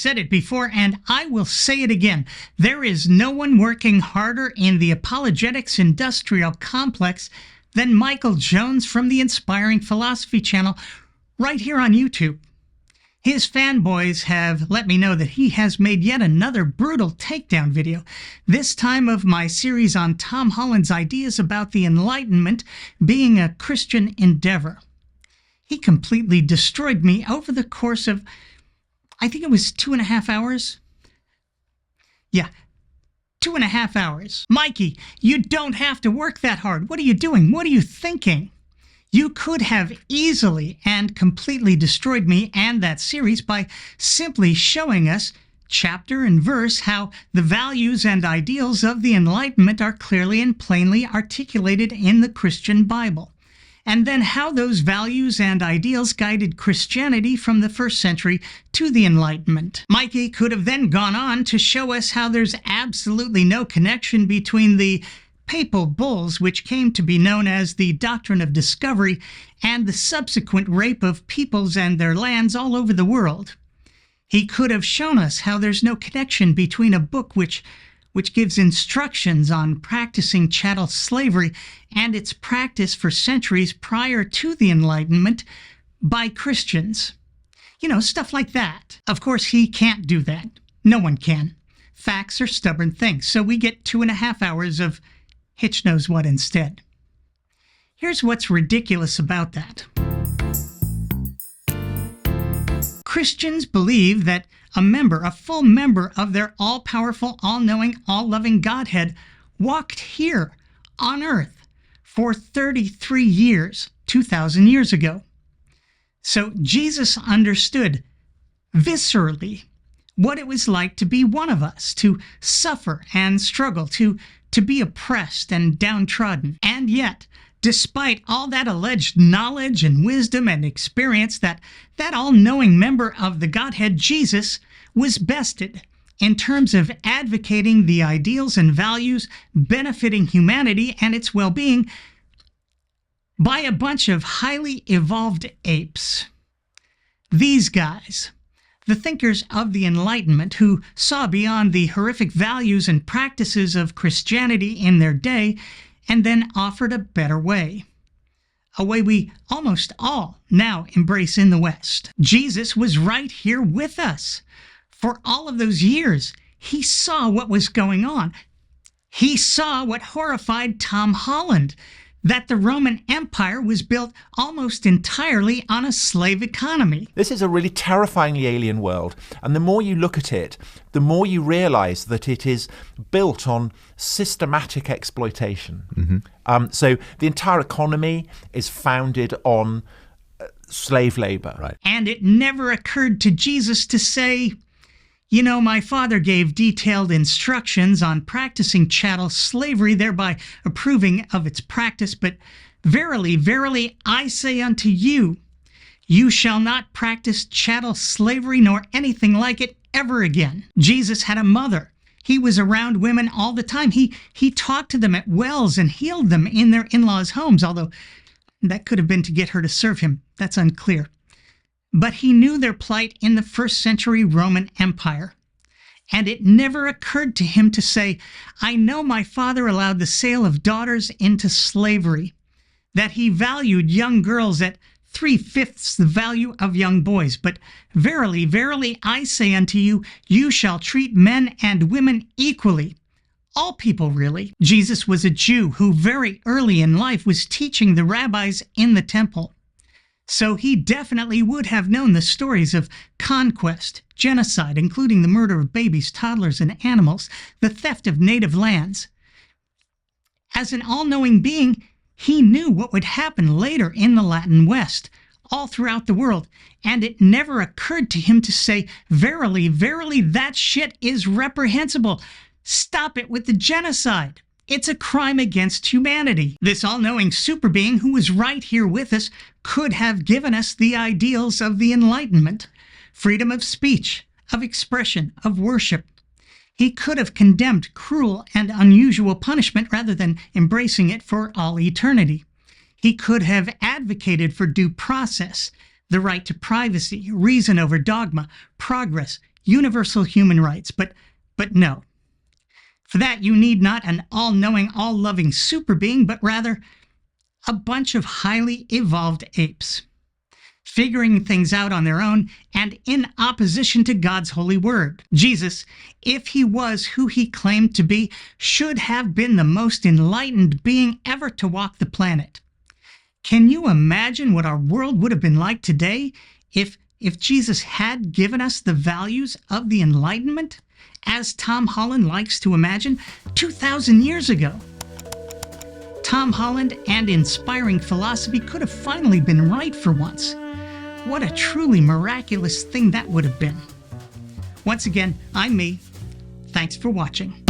said it before, and I will say it again. There is no one working harder in the apologetics industrial complex than Michael Jones from the Inspiring Philosophy channel right here on YouTube. His fanboys have let me know that he has made yet another brutal takedown video, this time of my series on Tom Holland's ideas about the Enlightenment being a Christian endeavor. He completely destroyed me over the course of, I think it was 2.5 hours. Yeah, 2.5 hours. Mikey, you don't have to work that hard. What are you doing? What are you thinking? You could have easily and completely destroyed me and that series by simply showing us, chapter and verse, how the values and ideals of the Enlightenment are clearly and plainly articulated in the Christian Bible, and then how those values and ideals guided Christianity from the first century to the Enlightenment. Mikey could have then gone on to show us how there's absolutely no connection between the papal bulls, which came to be known as the doctrine of discovery, and the subsequent rape of peoples and their lands all over the world. He could have shown us how there's no connection between a book which gives instructions on practicing chattel slavery and its practice for centuries prior to the Enlightenment by Christians. You know, stuff like that. Of course, he can't do that. No one can. Facts are stubborn things, so we get 2.5 hours of Hitch knows what instead. Here's what's ridiculous about that. Christians believe that a full member of their all-powerful, all-knowing, all-loving Godhead walked here on earth for 33 years, 2,000 years ago. So Jesus understood viscerally what it was like to be one of us, to suffer and struggle, to be oppressed and downtrodden. And yet, despite all that alleged knowledge and wisdom and experience, that all-knowing member of the Godhead, Jesus, was bested in terms of advocating the ideals and values benefiting humanity and its well-being by a bunch of highly evolved apes. These guys, the thinkers of the Enlightenment, who saw beyond the horrific values and practices of Christianity in their day and then offered a better way. A way we almost all now embrace in the West. Jesus was right here with us. For all of those years, he saw what was going on. He saw what horrified Tom Holland, that the Roman Empire was built almost entirely on a slave economy. This is a really terrifyingly alien world, and the more you look at it, the more you realize that it is built on systematic exploitation. Mm-hmm. So the entire economy is founded on slave labor. Right. And it never occurred to Jesus to say, you know, my father gave detailed instructions on practicing chattel slavery, thereby approving of its practice. But verily, verily, I say unto you, you shall not practice chattel slavery nor anything like it ever again. Jesus had a mother. He was around women all the time. He talked to them at wells and healed them in their in-laws' homes, although that could have been to get her to serve him. That's unclear. But he knew their plight in the first century Roman Empire. And it never occurred to him to say, I know my father allowed the sale of daughters into slavery, that he valued young girls at 3/5 the value of young boys. But verily, verily, I say unto you, you shall treat men and women equally. All people, really. Jesus was a Jew who very early in life was teaching the rabbis in the temple. So he definitely would have known the stories of conquest, genocide, including the murder of babies, toddlers, and animals, the theft of native lands. As an all-knowing being, he knew what would happen later in the Latin West, all throughout the world, and it never occurred to him to say, verily, verily, that shit is reprehensible. Stop it with the genocide. It's a crime against humanity. This all-knowing super being who was right here with us could have given us the ideals of the Enlightenment, freedom of speech, of expression, of worship. He could have condemned cruel and unusual punishment rather than embracing it for all eternity. He could have advocated for due process, the right to privacy, reason over dogma, progress, universal human rights. But no. For that, you need not an all-knowing, all-loving super being, but rather a bunch of highly evolved apes, figuring things out on their own and in opposition to God's holy word. Jesus, if he was who he claimed to be, should have been the most enlightened being ever to walk the planet. Can you imagine what our world would have been like today if Jesus had given us the values of the Enlightenment, as Tom Holland likes to imagine, 2,000 years ago? Tom Holland and inspiring philosophy could have finally been right for once. What a truly miraculous thing that would have been. Once again, I'm me. Thanks for watching.